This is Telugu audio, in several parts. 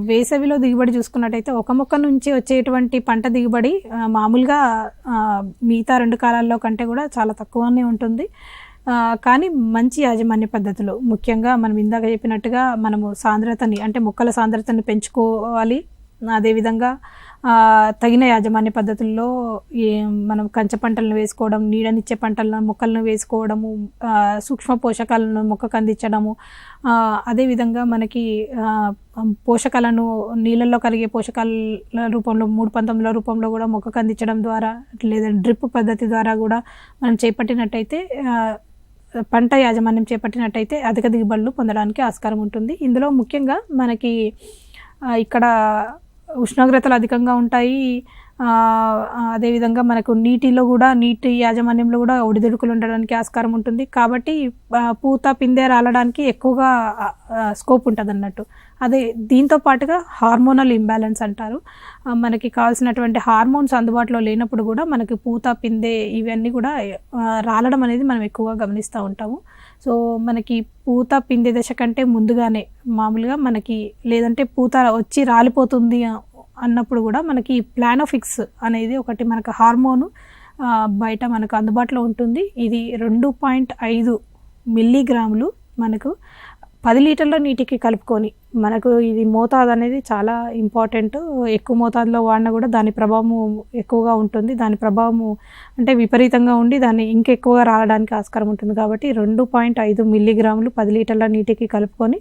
వేసవిలో దిగుబడి చూసుకున్నట్టయితే ఒక మొక్క నుంచి వచ్చేటువంటి పంట దిగుబడి మామూలుగా మిగతా 2 కాలాల్లో కంటే కూడా చాలా తక్కువనే ఉంటుంది. కానీ మంచి యాజమాన్య పద్ధతులు ముఖ్యంగా మనం ఇందాక చెప్పినట్టుగా మనము సాంద్రతని అంటే మొక్కల సాంద్రతని పెంచుకోవాలి. అదేవిధంగా తగిన యాజమాన్య పద్ధతుల్లో మనం కంచె పంటలను వేసుకోవడం, నీడనిచ్చే పంటలను మొక్కలను వేసుకోవడము, సూక్ష్మ పోషకాలను మొక్కకు అందించడము, అదేవిధంగా మనకి పోషకాలను నీళ్ళల్లో కలిగే పోషకాల రూపంలో 3-19 రూపంలో కూడా మొక్కకు అందించడం ద్వారా లేదా డ్రిప్ పద్ధతి ద్వారా కూడా మనం చేపట్టినట్టయితే పంట యాజమాన్యం చేపట్టినట్టయితే అధిక దిగుబడులు పొందడానికి ఆస్కారం ఉంటుంది. ఇందులో ముఖ్యంగా మనకి ఇక్కడ ఉష్ణోగ్రతలు అధికంగా ఉంటాయి. అదేవిధంగా మనకు నీటి యాజమాన్యంలో కూడా ఒడిదుడుకులు ఉండడానికి ఆస్కారం ఉంటుంది. కాబట్టి పూత పిందె రాలడానికి ఎక్కువగా స్కోప్ ఉంటుంది అన్నట్టు. అదే దీంతో పాటుగా హార్మోనల్ ఇంబ్యాలెన్స్ అంటారు. మనకి కావాల్సినటువంటి హార్మోన్స్ అందుబాటులో లేనప్పుడు కూడా మనకి పూత పిందె ఇవన్నీ కూడా రాలడం అనేది మనం ఎక్కువగా గమనిస్తూ ఉంటాము. సో మనకి పూత పిందె దశ కంటే ముందుగానే మామూలుగా మనకి లేదంటే పూత వచ్చి రాలిపోతుంది అన్నప్పుడు కూడా మనకి ప్లానోఫిక్స్ అనేది ఒకటి మనకు హార్మోను బయట మనకు అందుబాటులో ఉంటుంది. ఇది 2.5 మిల్లీగ్రాములు మనకు 10 లీటర్ల నీటికి కలుపుకొని, మనకు ఇది మోతాదు అనేది చాలా ఇంపార్టెంట్. ఎక్కువ మోతాదులో వాడినా కూడా దాని ప్రభావము ఎక్కువగా ఉంటుంది. దాని ప్రభావము అంటే విపరీతంగా ఉండి దాన్ని ఇంకెక్కువగా రావడానికి ఆస్కారం ఉంటుంది. కాబట్టి 2.5 మిల్లీగ్రాములు 10 లీటర్ల నీటికి కలుపుకొని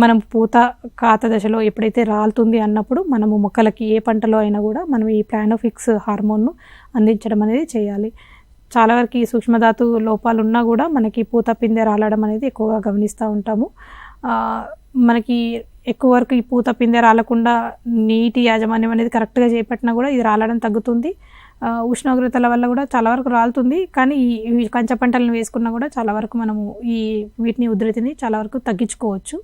మనం పూత కాత దశలో ఎప్పుడైతే రాలుతుంది అన్నప్పుడు మనము మొక్కలకి ఏ పంటలో అయినా కూడా మనం ఈ ప్లానోఫిక్స్ హార్మోన్ను అందించడం అనేది చేయాలి. చాలా వరకు ఈ సూక్ష్మధాతు లోపాలు ఉన్నా కూడా మనకి పూత పిందె రాలడం అనేది ఎక్కువగా గమనిస్తూ ఉంటాము. మనకి ఎక్కువ వరకు ఈ పూత పిందె రాలకుండా నీటి యాజమాన్యం అనేది కరెక్ట్గా చేపట్టినా కూడా ఇది రాలడం తగ్గుతుంది. ఉష్ణోగ్రతల వల్ల కూడా చాలా వరకు రాలుతుంది. కానీ ఈ కంచె పంటలను వేసుకున్నా కూడా చాలా వరకు మనము వీటిని ఉధృతిని చాలా వరకు తగ్గించుకోవచ్చు.